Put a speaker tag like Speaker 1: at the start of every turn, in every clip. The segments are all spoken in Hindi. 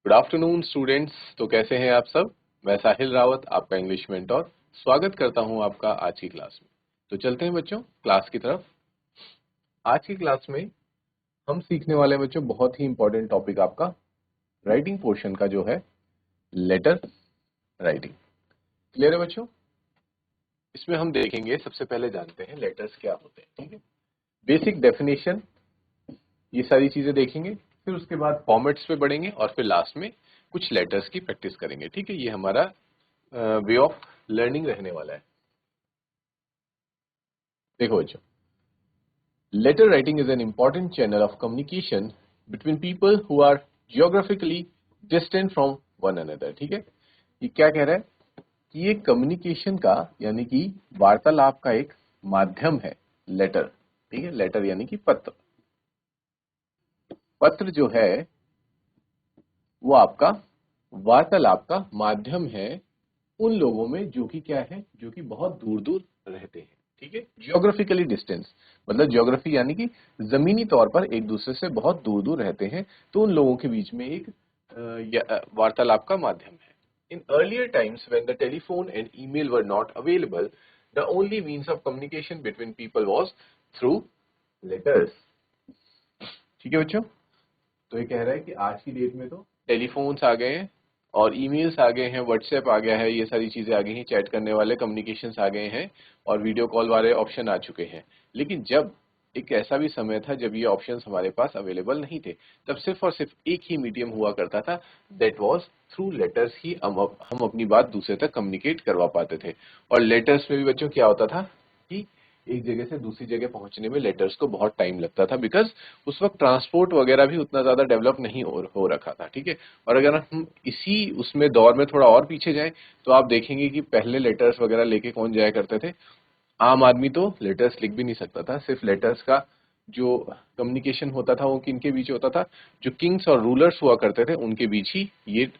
Speaker 1: Good afternoon students. तो कैसे हैं आप सब। मैं साहिल रावत, आपका इंग्लिश मेंटोर, स्वागत करता हूं आपका आज की क्लास में। तो चलते हैं बच्चों क्लास की तरफ। आज की क्लास में हम सीखने वाले हैं बच्चों बहुत ही इंपॉर्टेंट टॉपिक आपका राइटिंग पोर्शन का जो है लेटर राइटिंग। क्लियर है बच्चों। इसमें हम देखेंगे, सबसे पहले जानते हैं लेटर्स क्या होते हैं। ठीक है, बेसिक डेफिनेशन, ये सारी चीजें देखेंगे, फिर उसके बाद फॉर्मेट्स पे बढ़ेंगे और फिर लास्ट में कुछ लेटर्स की प्रैक्टिस करेंगे। ठीक है, ये हमारा वे ऑफ लर्निंग रहने वाला है। देखो बच्चों, letter writing is an important channel of communication between people who are geographically distant from one another। ठीक है, ये क्या कह रहा है कि ये कम्युनिकेशन का यानी कि वार्तालाप का एक माध्यम है लेटर। ठीक है, लेटर यानी कि पत्र। पत्र जो है वो आपका वार्तालाप का माध्यम है उन लोगों में जो कि क्या है, जो कि बहुत दूर दूर रहते हैं। ठीक है, जियोग्राफिकली डिस्टेंस मतलब जियोग्राफी यानी कि जमीनी तौर पर एक दूसरे से बहुत दूर दूर रहते हैं, तो उन लोगों के बीच में एक वार्तालाप का माध्यम है। In earlier times when the telephone and email were not available, the only means of communication between people was through letters. ठीक है बच्चों, तो ये कह रहा है कि आज की डेट में तो टेलीफोन्स आ गए हैं और ईमेल्स आ गए हैं, व्हाट्सएप आ गया है, ये सारी चीजें आ गई हैं, चैट करने वाले कम्युनिकेशंस आ गए हैं और वीडियो कॉल वाले ऑप्शन आ चुके हैं। लेकिन जब एक ऐसा भी समय था जब ये ऑप्शंस हमारे पास अवेलेबल नहीं थे, तब सिर्फ और सिर्फ एक ही मीडियम हुआ करता था, दैट वाज थ्रू लेटर्स ही हम अपनी बात दूसरे तक कम्युनिकेट करवा पाते थे। और लेटर्स में भी बच्चों क्या होता था कि एक जगह से दूसरी जगह पहुंचने में लेटर्स को बहुत टाइम लगता था, बिकॉज उस वक्त ट्रांसपोर्ट वगैरह भी उतना ज्यादा डेवलप नहीं हो रखा था। ठीक है, और अगर हम इसी उसमें दौर में थोड़ा और पीछे जाएं तो आप देखेंगे कि पहले लेटर्स वगैरह लेके कौन जाया करते थे। आम आदमी तो लेटर्स लिख भी नहीं सकता था, सिर्फ लेटर्स का जो कम्युनिकेशन होता था वो किनके बीच होता था, जो किंग्स और रूलर्स हुआ करते थे उनके बीच ही ये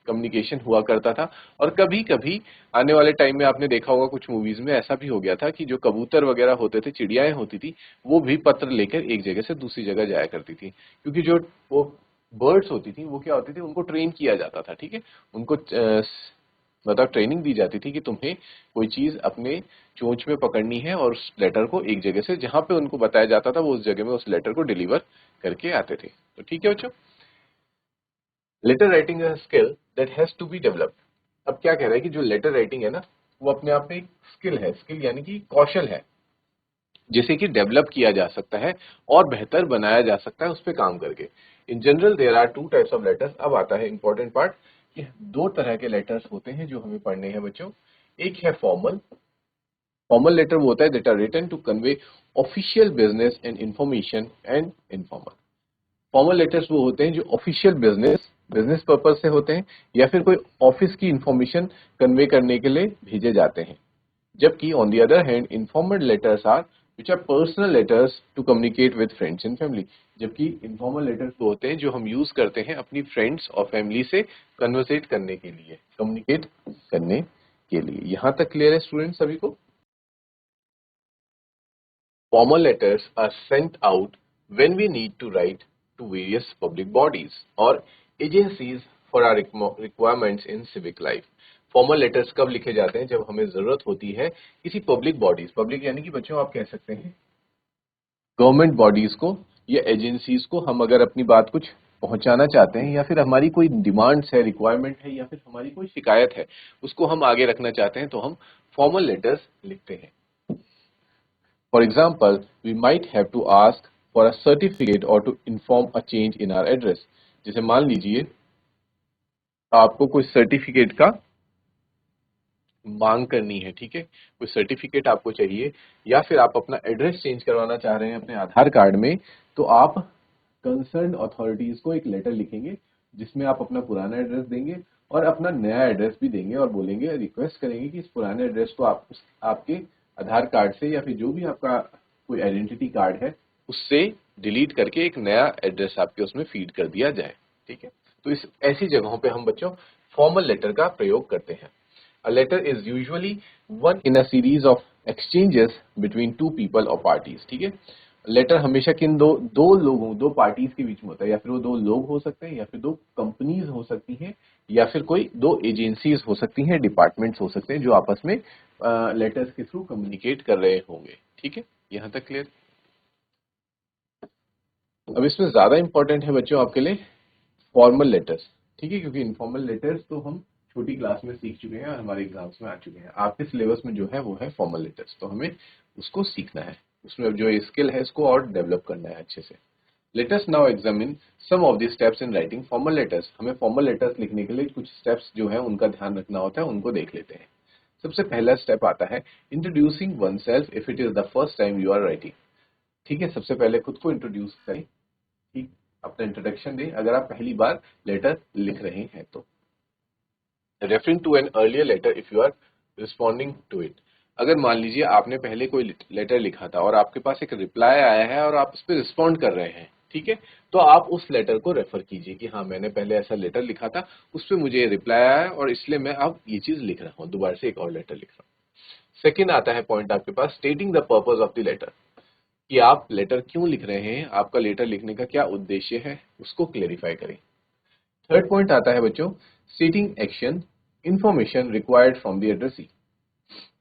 Speaker 1: कम्युनिकेशन हुआ करता था। और कभी कभी आने वाले टाइम में आपने देखा होगा कुछ मूवीज में ऐसा भी हो गया था कि जो कबूतर वगैरह होते थे, चिड़ियाएं होती थी, वो भी पत्र लेकर एक जगह से दूसरी जगह जाया करती थी, क्योंकि जो वो बर्ड्स होती थी वो क्या होती थी, उनको ट्रेन किया जाता था। ठीक है, उनको मतलब ट्रेनिंग दी जाती थी कि तुम्हें कोई चीज अपने चोंच में पकड़नी है और उस लेटर को एक जगह से जहां पे उनको बताया जाता था वो उस जगह में उस लेटर को डिलीवर करके आते थे। तो ठीक है बच्चों, letter writing is a skill that has to be developed. अब क्या कह रहा है कि जो लेटर राइटिंग है ना, वो अपने आप में एक स्किल है, स्किल यानी कि कौशल है, जिसे कि डेवलप किया जा सकता है और बेहतर बनाया जा सकता है उस पर काम करके। In general there are two types of letters. अब आता है इंपॉर्टेंट पार्ट कि दो तरह के लेटर्स होते हैं जो हमें पढ़ने हैं बच्चों। एक है फॉर्मल। फॉर्मल लेटर वो होता है that are written to convey official business and information and informal. Formal letters वो होते हैं जो ऑफिशियल बिजनेस बिजनेस पर्पज से होते हैं या फिर कोई ऑफिस की इंफॉर्मेशन कन्वे करने के लिए भेजे जाते हैं। जबकि on the other hand informal letters are which are personal letters to communicate with friends and family. जबकि इनफॉर्मल लेटर्स वो होते हैं जो हम यूज करते हैं अपनी फ्रेंड्स और फैमिली से कन्वर्सेट करने के लिए, कम्युनिकेट करने के लिए। यहां तक क्लियर है स्टूडेंट सभी को। Formal letters are sent out when we need to write to various public bodies or agencies for our requirements in civic life. Formal letters कब लिखे जाते हैं, जब हमें जरूरत होती है किसी पब्लिक बॉडीज, पब्लिक यानी कि बच्चों आप कह सकते हैं गवर्नमेंट बॉडीज को या एजेंसीज को, हम अगर अपनी बात कुछ पहुंचाना चाहते हैं या फिर हमारी कोई डिमांड्स है, रिक्वायरमेंट है या फिर हमारी कोई शिकायत है, उसको हम आगे रखना चाहते हैं, तो हम फॉर्मल लेटर्स लिखते हैं। For example, we might have to ask for a certificate or to inform a change in our address। जैसे मान लीजिए आपको कोई सर्टिफिकेट का मांग करनी है। ठीक है, कोई सर्टिफिकेट आपको चाहिए या फिर आप अपना एड्रेस चेंज करवाना चाह रहे हैं अपने आधार कार्ड में, तो आप कंसर्न अथॉरिटीज को एक लेटर लिखेंगे जिसमें आप अपना पुराना एड्रेस देंगे और अपना नया एड्रेस भी देंगे और बोलेंगे, रिक्वेस्ट करेंगे कि इस पुराने एड्रेस को आप आपके आधार कार्ड से या फिर जो भी आपका कोई आइडेंटिटी कार्ड है उससे डिलीट करके एक नया एड्रेस आपके उसमें फीड कर दिया जाए। ठीक है, तो इस ऐसी जगहों पे हम बच्चों फॉर्मल लेटर का प्रयोग करते हैं। A letter is usually one in a series of exchanges between two people or parties। ठीक है, लेटर हमेशा किन दो पार्टीज के बीच में होता है, या फिर वो 2 लोग हो सकते हैं, या फिर 2 कंपनीज हो सकती हैं, या फिर कोई 2 एजेंसीज हो सकती हैं, डिपार्टमेंट्स हो सकते हैं जो आपस में लेटर्स के थ्रू कम्युनिकेट कर रहे होंगे। ठीक है, यहाँ तक क्लियर। अब इसमें ज्यादा इंपॉर्टेंट है बच्चों आपके लिए फॉर्मल लेटर्स। ठीक है, क्योंकि इनफॉर्मल लेटर्स तो हम छोटी क्लास में सीख चुके हैं और हमारे एग्जाम्स में आ चुके हैं। आपके सिलेबस में जो है वो है फॉर्मल लेटर्स, तो हमें उसको सीखना है, उसमें जो स्किल है इसको और डेवलप करना है अच्छे से। Let us now examine some of the steps in writing formal letters. हमें फॉर्मल लेटर्स लिखने के लिए कुछ स्टेप्स जो है उनका ध्यान रखना होता है, उनको देख लेते हैं। सबसे पहला स्टेप आता है introducing oneself if it is the first time you are writing. ठीक है, सबसे पहले खुद को इंट्रोड्यूस करें, ठीक, अपना इंट्रोडक्शन दें अगर आप पहली बार लेटर लिख रहे हैं तो। Referring to an earlier letter if you are responding to it. अगर मान लीजिए आपने पहले कोई लेटर लिखा था और आपके पास एक रिप्लाई आया है और आप उस पर रिस्पॉन्ड कर रहे हैं, ठीक है, तो आप उस लेटर को रेफर कीजिए कि हाँ मैंने पहले ऐसा लेटर लिखा था, उस पर मुझे रिप्लाई आया और इसलिए मैं अब ये चीज लिख रहा हूँ, दोबारा से एक और लेटर लिख रहा हूँ। सेकेंड आता है पॉइंट आपके पास stating the purpose of the letter, कि आप लेटर क्यों लिख रहे हैं, आपका लेटर लिखने का क्या उद्देश्य है, उसको क्लेरिफाई करें। थर्ड पॉइंट आता है बच्चों स्टेटिंग action information required from the addressee,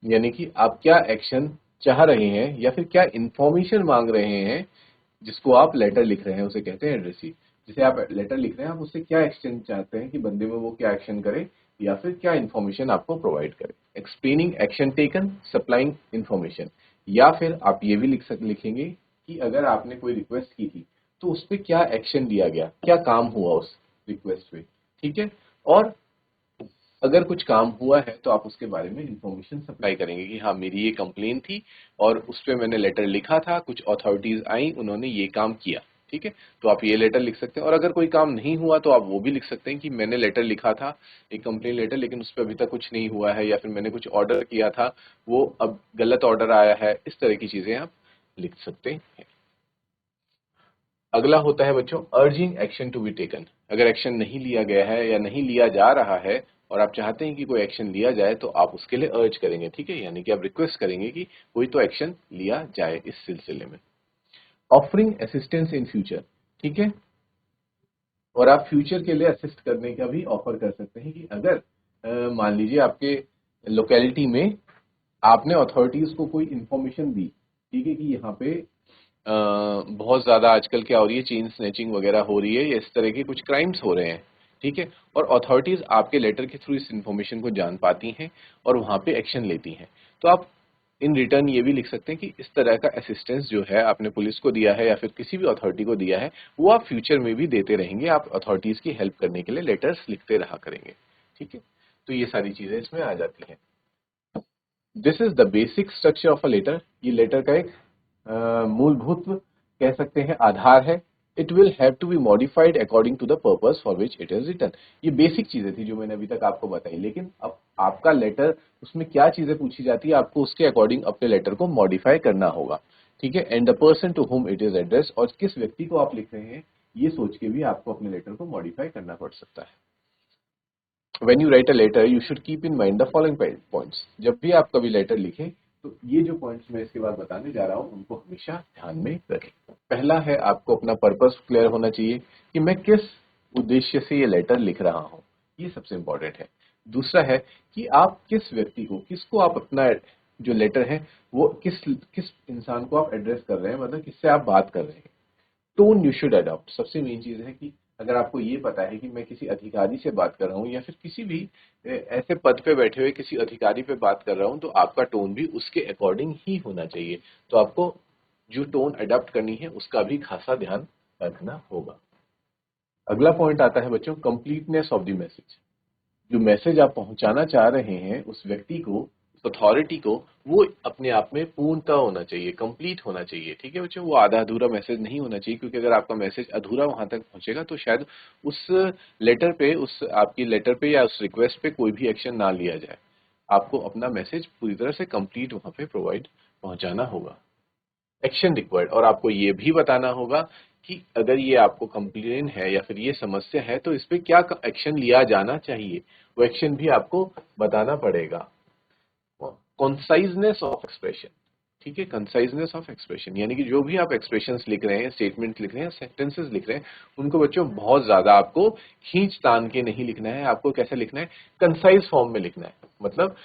Speaker 1: यानी कि आप क्या एक्शन चाह रहे हैं या फिर क्या इंफॉर्मेशन मांग रहे हैं, जिसको आप लेटर लिख रहे हैं उसे कहते हैं एड्रेसी। जिसे आप लेटर लिख रहे हैं आप उससे क्या एक्शन चाहते हैं कि बंदे में वो क्या एक्शन करे या फिर क्या इंफॉर्मेशन आपको प्रोवाइड करे। Explaining action taken supplying information, या फिर आप ये भी लिखेंगे कि अगर आपने कोई रिक्वेस्ट की थी तो उस पर क्या एक्शन लिया गया, क्या काम हुआ उस रिक्वेस्ट पे। ठीक है, और अगर कुछ काम हुआ है तो आप उसके बारे में इंफॉर्मेशन सप्लाई करेंगे कि हाँ मेरी ये कंप्लेन थी और उस पर मैंने लेटर लिखा था, कुछ अथॉरिटीज आई उन्होंने ये काम किया। ठीक है, तो आप ये लेटर लिख सकते हैं। और अगर कोई काम नहीं हुआ तो आप वो भी लिख सकते हैं कि मैंने लेटर लिखा था, एक कंप्लेन लेटर, लेकिन उस पर अभी तक कुछ नहीं हुआ है, या फिर मैंने कुछ ऑर्डर किया था वो अब गलत ऑर्डर आया है। इस तरह की चीजें आप लिख सकते हैं। अगला होता है बच्चों urging action to be taken. अगर एक्शन नहीं लिया गया है या नहीं लिया जा रहा है और आप चाहते हैं कि कोई एक्शन लिया जाए तो आप उसके लिए अर्ज करेंगे। ठीक है, यानी कि आप रिक्वेस्ट करेंगे कि कोई तो एक्शन लिया जाए इस सिलसिले में। ऑफरिंग असिस्टेंस इन फ्यूचर, ठीक है, और आप फ्यूचर के लिए असिस्ट करने का भी ऑफर कर सकते हैं कि अगर मान लीजिए आपके लोकेलिटी में आपने अथॉरिटीज को कोई इंफॉर्मेशन दी, ठीक है, कि यहाँ पे बहुत ज्यादा आजकल क्या हो रही है, चेन स्नैचिंग वगैरह हो रही है या इस तरह के कुछ क्राइम्स हो रहे हैं। ठीक है, और अथॉरिटीज आपके लेटर के थ्रू इस इंफॉर्मेशन को जान पाती हैं और वहां पे एक्शन लेती हैं, तो आप इन रिटर्न ये भी लिख सकते हैं कि इस तरह का असिस्टेंस जो है आपने पुलिस को दिया है या फिर किसी भी अथॉरिटी को दिया है वो आप फ्यूचर में भी देते रहेंगे, आप अथॉरिटीज की हेल्प करने के लिए लेटर्स लिखते रहा करेंगे। ठीक है, तो ये सारी चीजें इसमें आ जाती हैं। This is the basic structure of a letter. ये लेटर का एक मूलभूत कह सकते हैं आधार है। It will have to be modified according to the purpose for which it is written. ये बेसिक चीजें थी जो मैंने अभी तक आपको बताई, लेकिन अब आपका लेटर उसमें क्या चीजें पूछी जाती है आपको उसके अकॉर्डिंग अपने लेटर को मॉडिफाई करना होगा। ठीक है, and the person to whom it is address, और किस व्यक्ति को आप लिख रहे हैं ये सोच के भी आपको अपने लेटर को मॉडिफाई करना पड़ सकता है। when you write a letter you should keep in mind the following points। जब भी आप कभी लेटर लिखें तो ये जो पॉइंट्स मैं इसके बाद बताने जा रहा हूं उनको हमेशा ध्यान में रखें। पहला है आपको अपना पर्पस क्लियर होना चाहिए कि मैं किस उद्देश्य से ये लेटर लिख रहा हूं, ये सबसे इंपॉर्टेंट है। दूसरा है कि आप किस व्यक्ति को, किसको आप अपना जो लेटर है वो किस किस इंसान को आप एड्रेस कर रहे हैं, मतलब किससे आप बात कर रहे हैं। टोन यू शुड अडॉप्ट, सबसे मेन चीज है कि अगर आपको ये पता है कि मैं किसी अधिकारी से बात कर रहा हूँ या फिर किसी भी ऐसे पद पे बैठे हुए किसी अधिकारी पे बात कर रहा हूँ तो आपका टोन भी उसके अकॉर्डिंग ही होना चाहिए। तो आपको जो टोन अडॉप्ट करनी है उसका भी खासा ध्यान रखना होगा। अगला पॉइंट आता है बच्चों कंप्लीटनेस ऑफ द मैसेज। जो मैसेज आप पहुंचाना चाह रहे हैं उस व्यक्ति को, उस अथॉरिटी को, वो अपने आप में पूर्णतः होना चाहिए, कंप्लीट होना चाहिए। ठीक है बच्चों, वो आधा अधूरा मैसेज नहीं होना चाहिए, क्योंकि अगर आपका मैसेज अधूरा वहां तक पहुंचेगा तो शायद उस लेटर पे, उस आपकी लेटर पे या उस रिक्वेस्ट पे कोई भी एक्शन ना लिया जाए। आपको अपना मैसेज पूरी तरह से कंप्लीट वहां पे प्रोवाइड पहुंचाना होगा। एक्शन रिक्वायर्ड, और आपको ये भी बताना होगा कि अगर ये आपको कंप्लेन है या फिर ये समस्या है तो इस पे क्या एक्शन लिया जाना चाहिए, वो एक्शन भी आपको बताना पड़ेगा। कॉन्साइजनेस ऑफ एक्सप्रेशन, ठीक है, कंसाइजनेस ऑफ एक्सप्रेशन, यानी कि जो भी आप एक्सप्रेशंस लिख रहे हैं, स्टेटमेंट लिख रहे हैं, सेंटेंसेस लिख रहे हैं, उनको बच्चों बहुत ज्यादा आपको खींच तान के नहीं लिखना है। आपको कैसे लिखना है? कंसाइज फॉर्म में लिखना है, मतलब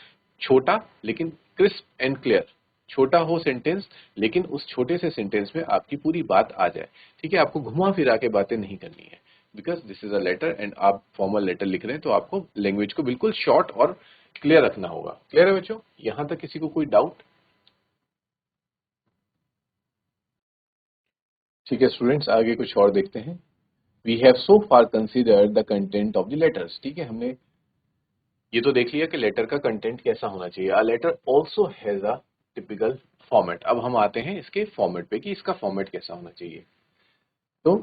Speaker 1: छोटा लेकिन क्रिस्प एंड क्लियर। छोटा हो सेंटेंस, लेकिन उस छोटे से सेंटेंस में आपकी पूरी बात आ जाए। ठीक है, आपको घुमा फिरा के बातें नहीं करनी है, because this is a letter and आप फॉर्मल लेटर लिख रहे हैं, तो आपको लैंग्वेज को बिल्कुल शॉर्ट और क्लियर रखना होगा। क्लियर है बच्चों? यहां तक किसी को कोई डाउट? ठीक है स्टूडेंट्स, आगे कुछ और देखते हैं। We have so far considered the content of the letters. ठीक है, हमने ये तो देख लिया कि लेटर का कंटेंट कैसा होना चाहिए। A letter also has a typical format. अब हम आते हैं इसके फॉर्मेट पे कि इसका फॉर्मेट कैसा होना चाहिए। तो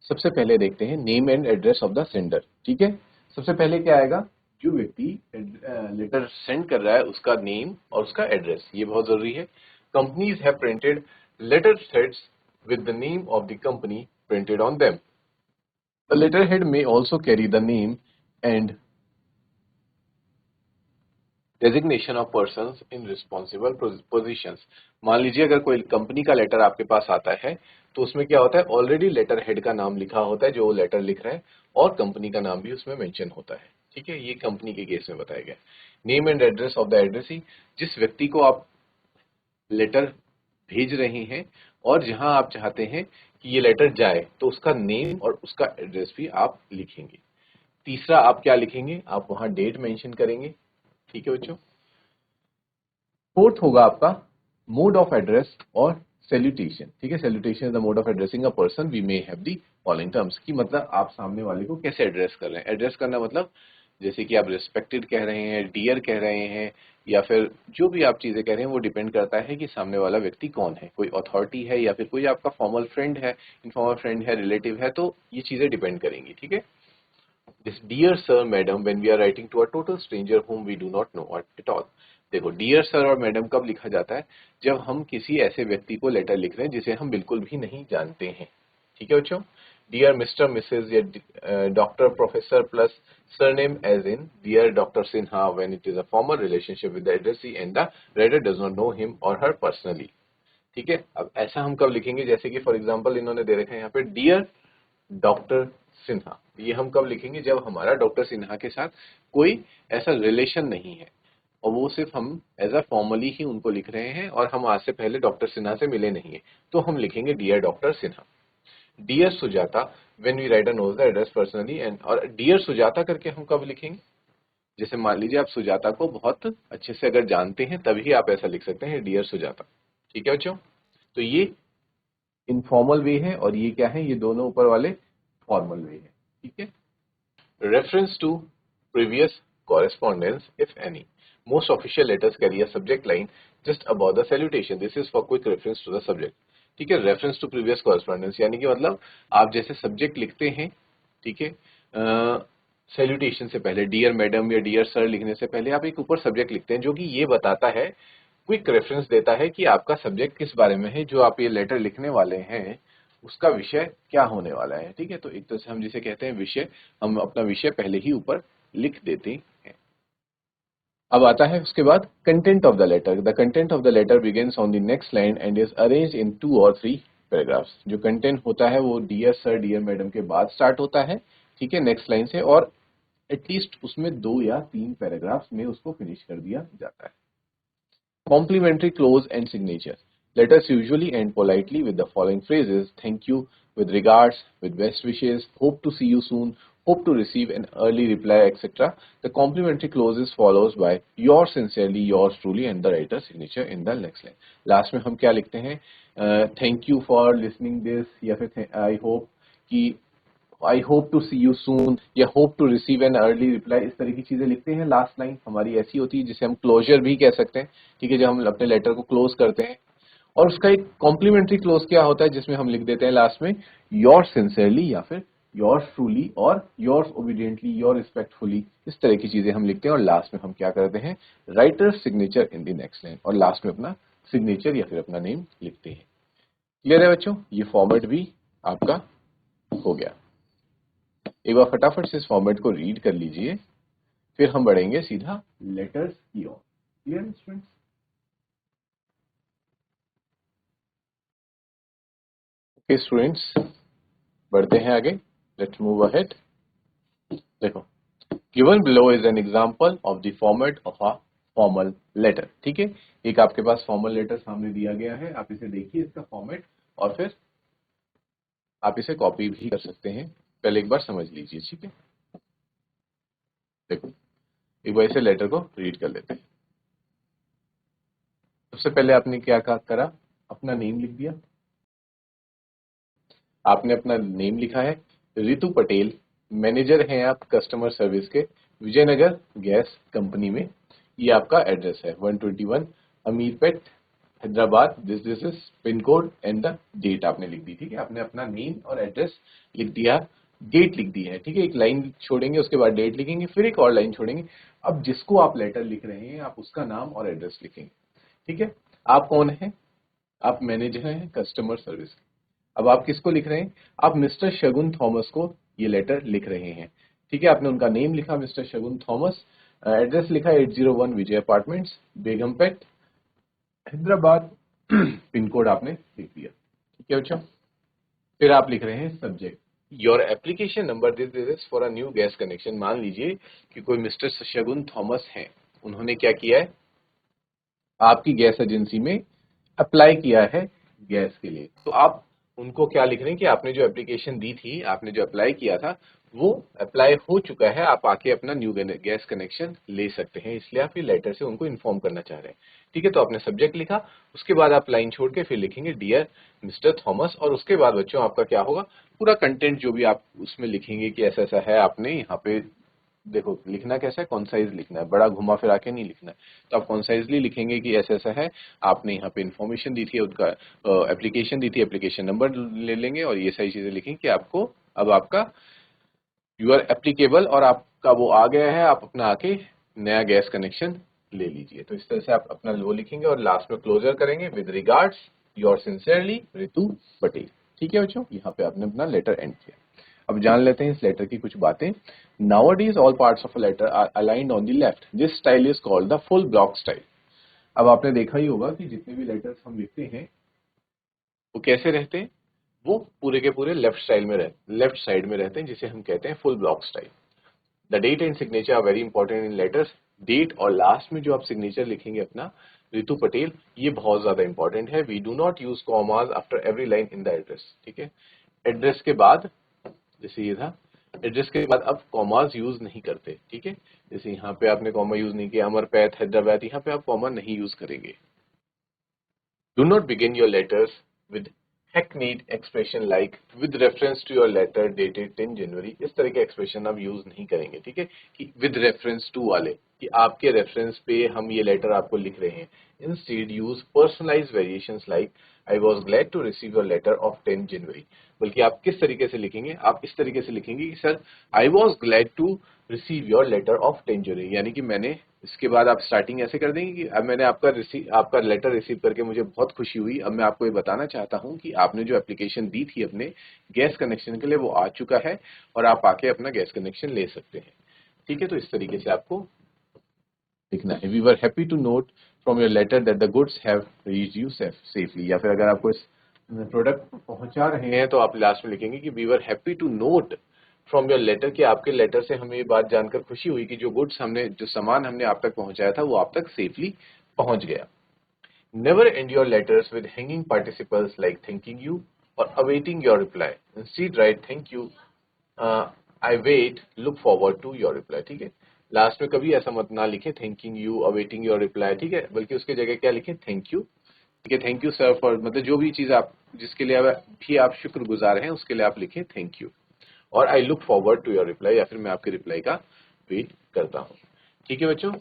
Speaker 1: सबसे पहले देखते हैं name and address of the sender. ठीक है, सबसे पहले क्या आएगा? जो व्यक्ति लेटर सेंड कर रहा है उसका नेम और उसका एड्रेस, ये बहुत जरूरी है। Companies have printed letter threads with the name of the company printed on them. The letterhead may also carry the name and designation of persons in responsible positions. मान लीजिए अगर कोई कंपनी का लेटर आपके पास आता है, तो उसमें क्या होता है? ऑलरेडी लेटर हेड का नाम लिखा होता है जो लेटर लिख रहा है, और कंपनी का नाम भी उसमें मेंशन होता है। ठीक है, ये कंपनी के केस में बताया गया। Name and address of the addressee, जिस व्यक्ति को आप लेटर भेज रहे हैं और जहां आप चाहते हैं कि ये लेटर जाए, तो उसका नेम और उसका एड्रेस भी आप लिखेंगे। तीसरा आप क्या लिखेंगे? आप वहां डेट मेंशन करेंगे। ठीक है बच्चों। फोर्थ होगा आपका मोड ऑफ एड्रेस और सैल्यूटेशन। ठीक है, salutation is the mode of addressing a person. We may have the following terms, की मतलब आप सामने वाले को कैसे एड्रेस कर रहे हैं। एड्रेस करना मतलब जैसे कि आप रिस्पेक्टेड कह रहे हैं, डियर कह रहे हैं, या फिर जो भी आप चीजें कह रहे हैं, वो डिपेंड करता है कि सामने वाला व्यक्ति कौन है। कोई अथॉरिटी है या फिर कोई आपका फॉर्मल फ्रेंड है, इनफॉर्मल फ्रेंड है, रिलेटिव है, तो ये चीजें डिपेंड करेंगी। ठीक है, this dear sir madam when we are writing to a total stranger whom we do not know at all। देखो, डियर सर और मैडम कब लिखा जाता है? जब हम किसी ऐसे व्यक्ति को लेटर लिख रहे हैं जिसे हम बिल्कुल भी नहीं जानते हैं। ठीक है बच्चों। डियर मिस्टर मिसेज या doctor professor plus surname as in dear doctor Sinha when it is a formal relationship with the addressee and the reader does not know him or her personally. ठीक है, अब ऐसा हम कब लिखेंगे? जैसे कि फॉर एग्जांपल इन्होंने दे रखा है यहाँ पे डियर डॉक्टर सिन्हा। ये हम कब लिखेंगे? जब हमारा डॉक्टर सिन्हा के साथ कोई ऐसा रिलेशन नहीं है, और वो सिर्फ हम एज अ फॉर्मली ही उनको लिख रहे हैं, और हम आज से पहले डॉक्टर सिन्हा से मिले नहीं है, तो हम लिखेंगे dear doctor Sinha. Dear Sujata when we write knows the address personally and, और डियर सुजाता करके हम कब लिखेंगे? जैसे मान लीजिए आप सुजाता को बहुत अच्छे से अगर जानते हैं, तभी आप ऐसा लिख सकते हैं, डियर सुजाता। ठीक है बच्चों, तो ये इनफॉर्मल वे है, और ये क्या है? ये दोनों ऊपर वाले फॉर्मल वे है। ठीक है, reference to previous correspondence, if any. Most official letters carry a subject line just above the salutation. This is for quick reference to the subject. ठीक है, रेफरेंस टू प्रीवियस कॉरेस्पॉन्डेंस, यानी कि मतलब आप जैसे सब्जेक्ट लिखते हैं, ठीक है, सैल्यूटेशन से पहले डियर मैडम या डियर सर लिखने से पहले आप एक ऊपर सब्जेक्ट लिखते हैं, जो कि ये बताता है, क्विक रेफरेंस देता है कि आपका सब्जेक्ट किस बारे में है, जो आप ये लेटर लिखने वाले हैं उसका विषय क्या होने वाला है। ठीक है, तो एक तरह से हम जिसे कहते हैं विषय, हम अपना विषय पहले ही ऊपर लिख देते हैं। अब आता है उसके बाद content of the letter. The content of the letter begins on the next line and is arranged in 2 or 3 paragraphs. जो कंटेंट होता है वो डियर सर डियर मैडम के बाद स्टार्ट होता है, ठीक है, नेक्स्ट लाइन से, और एटलीस्ट उसमें 2 या 3 पैराग्राफ्स में उसको फिनिश कर दिया जाता है। Complimentary close and signature. Letters usually end politely with the following phrases: thank you, with regards, with best wishes, hope to see you soon, hope to receive an early reply, etc. The complimentary close is followed by yours sincerely, yours truly, and the writer's signature in the next line. Last में हम क्या लिखते हैं? Thank you for listening this, या फिर I hope कि I hope to see you soon, या hope to receive an early reply, इस तरह की चीजें लिखते हैं। लास्ट लाइन हमारी ऐसी होती है जिसे हम क्लोजर भी कह सकते हैं। ठीक है, जब हम अपने लेटर को क्लोज करते हैं, और उसका एक कॉम्प्लीमेंट्री क्लोज क्या होता है, जिसमें हम लिख देते हैं लास्ट में योर्स सिंसियरली, या फिर योर्स ट्रूली, और योर्स ओबीडियंटली, योर रिस्पेक्टफुली, इस तरह की चीजें हम लिखते हैं। और लास्ट में हम क्या करते हैं? Writer signature in the next line, और लास्ट में अपना सिग्नेचर या फिर अपना नेम लिखते हैं। क्लियर है बच्चों? ये फॉर्मेट भी आपका हो गया। एक बार फटाफट से इस फॉर्मेट को रीड कर लीजिए, फिर हम बढ़ेंगे सीधा लेटर्स की ओर। Clear students? ओके स्टूडेंट्स, बढ़ते हैं आगे। Let's move ahead. देखो, given below is an example of the format of a formal letter. ठीक है, एक आपके पास फॉर्मल लेटर सामने दिया गया है, आप इसे देखिए इसका फॉर्मेट, और फिर आप इसे कॉपी भी कर सकते हैं। पहले एक बार समझ लीजिए, ठीक है। देखो, एक बार इसे लेटर को रीड कर लेते हैं। सबसे पहले आपने क्या करा, अपना नेम लिख दिया। आपने अपना नेम लिखा है रितु पटेल, मैनेजर हैं आप कस्टमर सर्विस के, विजयनगर गैस कंपनी में। ये आपका एड्रेस है 121 Ameerpet Hyderabad, this is pin code and the date आपने लिख दी। ठीक है, आपने अपना नेम और एड्रेस लिख दिया, डेट लिख दी है। ठीक है, एक लाइन छोड़ेंगे, उसके बाद डेट लिखेंगे, फिर एक और लाइन छोड़ेंगे। अब जिसको आप लेटर लिख रहे हैं आप उसका नाम और एड्रेस लिखेंगे। ठीक है, आप कौन है, आप मैनेजर हैं कस्टमर सर्विस के। अब आप किसको लिख रहे हैं, आप मिस्टर शगुन थॉमस को ये लेटर लिख रहे हैं। ठीक है, आपने उनका नेम लिखा मिस्टर शगुन थॉमस, एड्रेस लिखा 801 Vijay apartments, Begumpet Hyderabad, pin code आपने लिख दिया। ठीक है बच्चों, फिर आप लिख रहे हैं subject your application number, this is for a new gas connection. मान लीजिए कि कोई मिस्टर शगुन थॉमस हैं, उन्होंने क्या किया है, आपकी गैस एजेंसी में अप्लाई किया है गैस के लिए। तो आप उनको क्या लिख रहे हैं कि आपने जो एप्लीकेशन दी थी, आपने जो अप्लाई किया था वो अप्लाई हो चुका है, आप आके अपना न्यू गैस कनेक्शन ले सकते हैं, इसलिए आप ये लेटर से उनको इन्फॉर्म करना चाह रहे हैं। ठीक है, तो आपने सब्जेक्ट लिखा, उसके बाद आप लाइन छोड़ के फिर लिखेंगे डियर मिस्टर थॉमस, और उसके बाद बच्चों आपका क्या होगा, पूरा कंटेंट जो भी आप उसमें लिखेंगे कि ऐसा ऐसा है, आपने यहाँ पे देखो लिखना कैसा है, कॉन्साइज लिखना है, बड़ा घुमा फिरा के नहीं लिखना है। तो आप कॉन्साइजली लिखेंगे कि ऐसा ऐसा है, आपने यहाँ पे इन्फॉर्मेशन दी थी, उनका एप्लीकेशन दी थी, एप्लीकेशन नंबर ले लेंगे और ये सारी चीजें लिखेंगे कि आपको अब आपका यू आर एप्लीकेबल और आपका वो आ गया है, आप अपना आके नया गैस कनेक्शन ले लीजिए। तो इस तरह से आप अपना वो लिखेंगे और लास्ट में क्लोजर करेंगे with regards your sincerely Ritu Patel. ठीक है बच्चों, यहाँ पे आपने अपना लेटर एंड किया। अब जान लेते हैं इस लेटर की कुछ बातें। Nowadays all parts of a letter are aligned on the left. This style is called the full block style. अब आपने देखा ही होगा कि जितने भी लेटर्स हम लिखते हैं वो कैसे रहते हैं, वो पूरे के पूरे लेफ्ट साइड में रहते हैं, जिसे हम कहते हैं full block style. The date and signature are very important in letters. Date और लास्ट में जो आप सिग्नेचर लिखेंगे अपना रितु पटेल, ये बहुत ज्यादा इंपॉर्टेंट है। We do not use commas after every line in the address. ठीक है, एड्रेस के बाद जैसे ये था, एड्रेस के बाद अब कॉमास यूज नहीं करते। ठीक है, जैसे यहाँ पे आपने कॉमा यूज नहीं किया, अमरपैथ हैदराबाद, यहाँ पे आप कॉमा नहीं यूज करेंगे। Do not begin your letters with hackneyed expression like with reference to your letter dated 10 जनवरी, इस तरह के एक्सप्रेशन आप यूज नहीं करेंगे। ठीक है, कि with reference to वाले, कि आपके रेफरेंस पे हम ये लेटर आपको लिख रहे हैं। Instead use personalized variations like I was glad to receive your letter of 10 जनवरी। बल्कि आप किस तरीके से लिखेंगे, आप इस तरीके से लिखेंगे कि sir I was glad to receive your letter of 10 जनवरी, यानी कि मैंने, इसके बाद आप स्टार्टिंग ऐसे कर देंगे कि अब मैंने आपका लेटर रिसीव करके मुझे बहुत खुशी हुई। अब मैं आपको ये बताना चाहता हूँ कि आपने जो एप्लीकेशन दी थी अपने गैस कनेक्शन के लिए वो आ चुका है और आप आके अपना गैस कनेक्शन ले सकते हैं। ठीक है, तो इस तरीके से आपको लिखना है। We were happy to note from your letter that the goods have reached you safely, या फिर अगर आपको इस प्रोडक्ट पहुंचा रहे हैं तो आप लास्ट में लिखेंगे कि we were happy to note from your letter, कि आपके लेटर से हमें ये बात जानकर खुशी हुई कि जो गुड्स हमने, जो सामान हमने आप तक पहुंचाया था वो आप तक सेफली पहुंच गया। Never end your letters with hanging participles like thanking you और awaiting your reply. Instead write thank you, I wait, look forward to your reply. ठीक है, लास्ट में कभी ऐसा मत ना लिखे thanking you, awaiting your reply. ठीक है, बल्कि उसके जगह क्या लिखे, थैंक यू। ठीक है, थैंक यू सर फॉर, मतलब जो भी चीज आप, जिसके लिए भी आप शुक्रगुजार हैं उसके लिए आप लिखे थैंक यू। और I look forward to your reply, या फिर मैं आपके रिप्लाई का वेट करता हूँ। ठीक है बच्चों,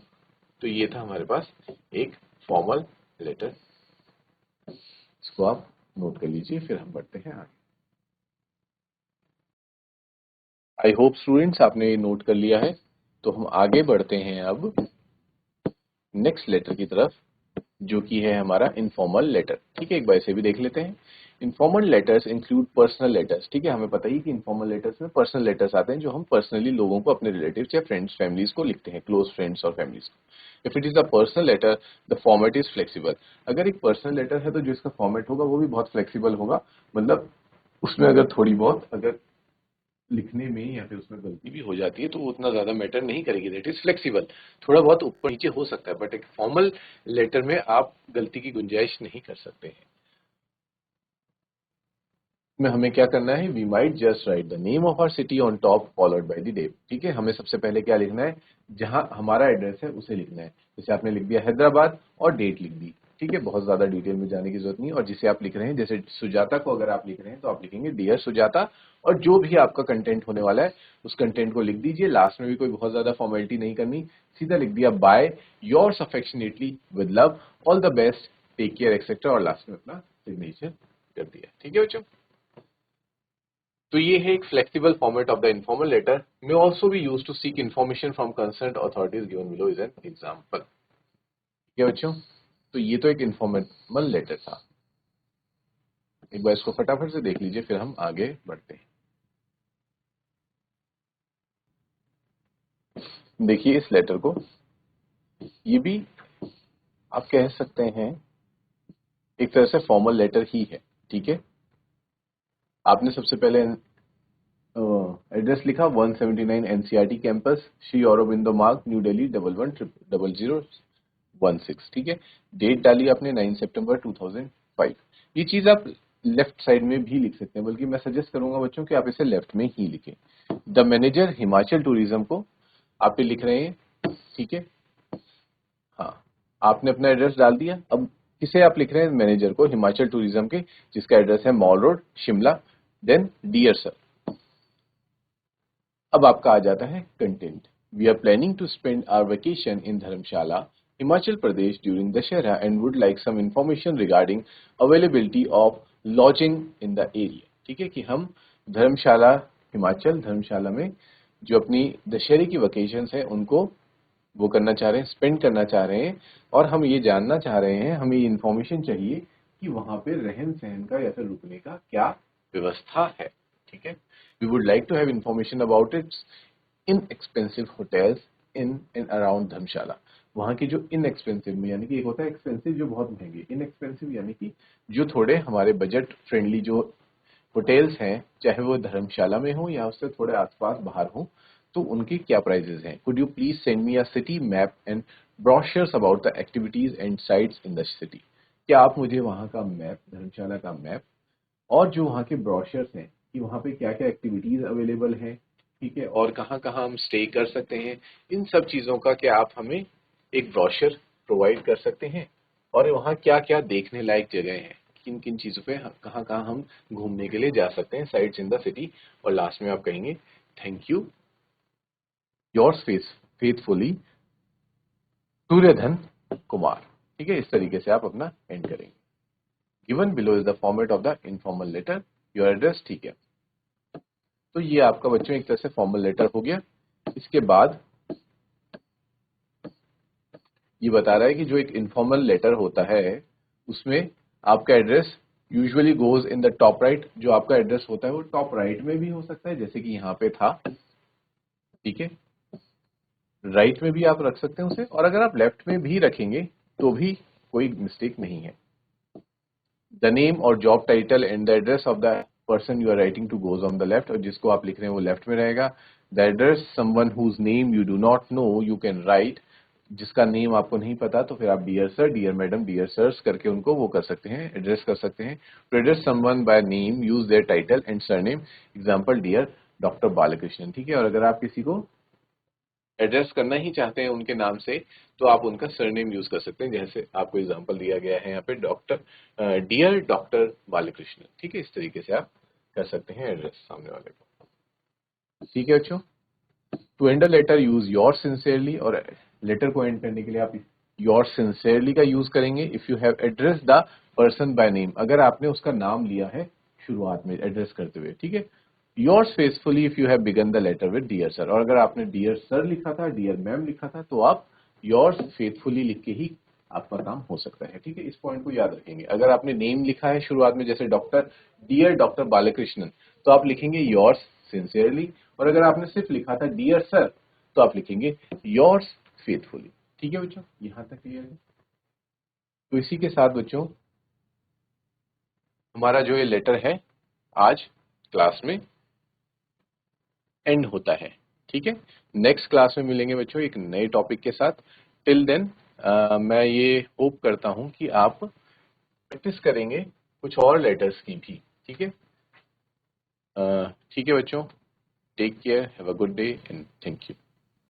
Speaker 1: तो ये था हमारे पास एक फॉर्मल लेटर, इसको आप नोट कर लीजिए, फिर हम बढ़ते हैं आगे। आई होप स्टूडेंट्स आपने ये नोट कर लिया है। तो हम आगे बढ़ते हैं अब नेक्स्ट लेटर की तरफ, जो कि है हमारा इनफॉर्मल लेटर। ठीक है, एक बार इसे भी देख लेते हैं। Informal letters include personal letters. ठीक है, हमें पता ही कि इनफॉर्मल लेटर्स में पर्सनल लेटर्स आते हैं, जो हम पर्सनली लोगों को, अपने रिलेटिव्स या फ्रेंड्स फैमिलीज को लिखते हैं, क्लोज फ्रेंड्स और फैमिलीज को। If it is a personal letter the format is flexible. अगर एक पर्सनल लेटर है तो जो इसका फॉर्मेट होगा वो भी बहुत फ्लेक्सिबल होगा, मतलब उसमें अगर थोड़ी बहुत अगर लिखने में या फिर उसमें गलती भी हो जाती है तो वो उतना ज्यादा मैटर नहीं करेगी, दैट इज फ्लेक्सिबल। थोड़ा बहुत ऊपर नीचे हो सकता है, बट एक फॉर्मल लेटर में आप गलती की गुंजाइश नहीं कर सकते हैं। में हमें क्या करना है, we might just write the name of our city on top followed by the date. ठीक है, हमें सबसे पहले क्या लिखना है, जहां हमारा एड्रेस है उसे लिखना है। जैसे आपने लिख दिया हैदराबाद और डेट लिख दी। ठीक है, बहुत ज्यादा डिटेल में जाने की जरूरत नहीं। और जिसे आप लिख रहे हैं, जैसे सुजाता को अगर आप लिख रहे हैं तो आप लिखेंगे डियर सुजाता, और जो भी आपका कंटेंट होने वाला है उस कंटेंट को लिख दीजिए। लास्ट में भी कोई बहुत ज्यादा फॉर्मेलिटी नहीं करनी, सीधा लिख दिया bye yours affectionately with love, all the best, take care etcetera, और लास्ट में अपना सिग्नेचर कर दिया। ठीक है बच्चों, तो ये है एक flexible format of the informal letter, may also be use to seek information from concerned authorities, given below is an example. ठीक है बच्चों, तो ये तो एक इन्फॉर्मल लेटर था। एक बार इसको फटाफट से देख लीजिए, फिर हम आगे बढ़ते हैं। देखिए इस लेटर को, ये भी आप कह सकते हैं एक तरह से फॉर्मल लेटर ही है। ठीक है, आपने सबसे पहले एड्रेस लिखा 179 एनसीईआरटी कैंपस, श्री औरबिंदो मार्ग, न्यू दिल्ली 110016। ठीक है, डेट डाली आपने 9 सितंबर 2005। ये चीज आप लेफ्ट साइड में भी लिख सकते हैं, बल्कि मैं सजेस्ट करूंगा बच्चों कि आप इसे लेफ्ट में ही लिखें। द मैनेजर हिमाचल टूरिज्म को आप ये लिख रहे हैं। ठीक है, हाँ, आपने अपना एड्रेस डाल दिया। अब किसे आप लिख रहे हैं, मैनेजर को, हिमाचल टूरिज्म के, जिसका एड्रेस है mall road, Shimla. Then dear sir, अब आपका आ जाता है content. We are planning to spend our vacation in Dharamshala, Himachal Pradesh during Dussehra and would like some information regarding availability of lodging in the area. ठीक है, कि हम धर्मशाला, हिमाचल, धर्मशाला में जो अपनी दशहरे की वेकेशंस हैं उनको वो करना चाह रहे हैं, स्पेंड करना चाह रहे हैं, और हम ये जानना चाह रहे हैं, हमें ये इन्फॉर्मेशन चाहिए कि वहां पे रहन सहन का या फिर रुकने का क्या व्यवस्था है। ठीक है, we would like to have information about its inexpensive hotels in and around Dharamshala. वहां की जो इनएक्सपेंसिव में, यानी कि एक होता है एक्सपेंसिव जो बहुत महंगे, इनएक्सपेंसिव यानी कि जो थोड़े हमारे बजट फ्रेंडली जो होटल्स हैं, चाहे वो धर्मशाला में हो या उससे थोड़े आसपास बाहर हो, तो उनके क्या प्राइजेस हैं। Could you please send me a city map and brochures about the activities and sites in the city. क्या आप मुझे वहां का मैप, धर्मशाला का मैप, और जो वहाँ के ब्रोशर्स हैं कि वहाँ पे क्या क्या एक्टिविटीज अवेलेबल हैं, ठीक है, और कहाँ कहाँ हम स्टे कर सकते हैं, इन सब चीज़ों का क्या आप हमें एक ब्रोशर प्रोवाइड कर सकते हैं। और वहाँ क्या क्या देखने लायक जगह हैं, किन किन चीज़ों पे कहाँ कहाँ हम घूमने के लिए जा सकते हैं, साइट्स इन द सिटी। और लास्ट में आप कहेंगे thank you, yours faithfully Suryadhan Kumar. ठीक है, इस तरीके से आप अपना एंड करेंगे। Given below is the format of the informal letter, your address. ठीक है, तो ये आपका बच्चों एक तरह से फॉर्मल लेटर हो गया। इसके बाद ये बता रहा है कि जो एक इनफॉर्मल लेटर होता है उसमें आपका address usually goes in the top right. जो आपका एड्रेस होता है वो टॉप राइट में भी हो सकता है, जैसे कि यहाँ पे था। ठीक है, राइट में भी आप रख सकते हैं उसे, और अगर आप लेफ्ट में भी रखेंगे तो भी कोई मिस्टेक नहीं है। द नेम और job title and the address of the person you are writing to goes on the left, और जिसको आप लिख रहे हैं वो लेफ्ट में रहेगा। The address someone whose name you do not know you can write, जिसका नेम आपको नहीं पता तो फिर आप dear sir, dear madam, dear sirs करके उनको वो कर सकते हैं, एड्रेस कर सकते हैं। To address someone by name use their title and surname, example dear doctor Balakrishnan. ठीक है, और अगर आप किसी को एड्रेस करना ही चाहते हैं उनके नाम से तो आप उनका सरनेम यूज कर सकते हैं, जैसे आपको एग्जांपल दिया गया है यहाँ पे, डॉक्टर डियर डॉक्टर बालकृष्णन। ठीक है, इस तरीके से आप कर सकते हैं एड्रेस सामने वाले को। ठीक है बच्चों, to end a letter use yours sincerely, और लेटर को एंड करने के लिए आप योर सिंसियरली का यूज करेंगे। If you have address the person by name, अगर आपने उसका नाम लिया है शुरुआत में एड्रेस करते हुए। ठीक है, yours faithfully if you have begun the letter with dear sir, और अगर आपने डियर सर लिखा था, डियर मैम लिखा था, तो आप योर्स फेथफुली लिख के ही आपका काम हो सकता है। ठीक है, इस पॉइंट को याद रखेंगे। अगर आपने नेम लिखा है शुरुआत में, जैसे डॉक्टर, डियर डॉक्टर बालकृष्णन, तो आप लिखेंगे योर्स सिंसियरली, और अगर आपने सिर्फ लिखा था डियर सर तो आप लिखेंगे योर्स फेथफुली। ठीक है बच्चों, यहां तक क्लियर है। तो इसी के साथ बच्चों हमारा जो ये लेटर है आज क्लास में एंड होता है। ठीक है, नेक्स्ट क्लास में मिलेंगे बच्चों एक नए टॉपिक के साथ। टिल देन मैं ये होप करता हूं कि आप प्रैक्टिस करेंगे कुछ और लेटर्स की भी। ठीक है, ठीक है बच्चों, take care, have a good day and thank you.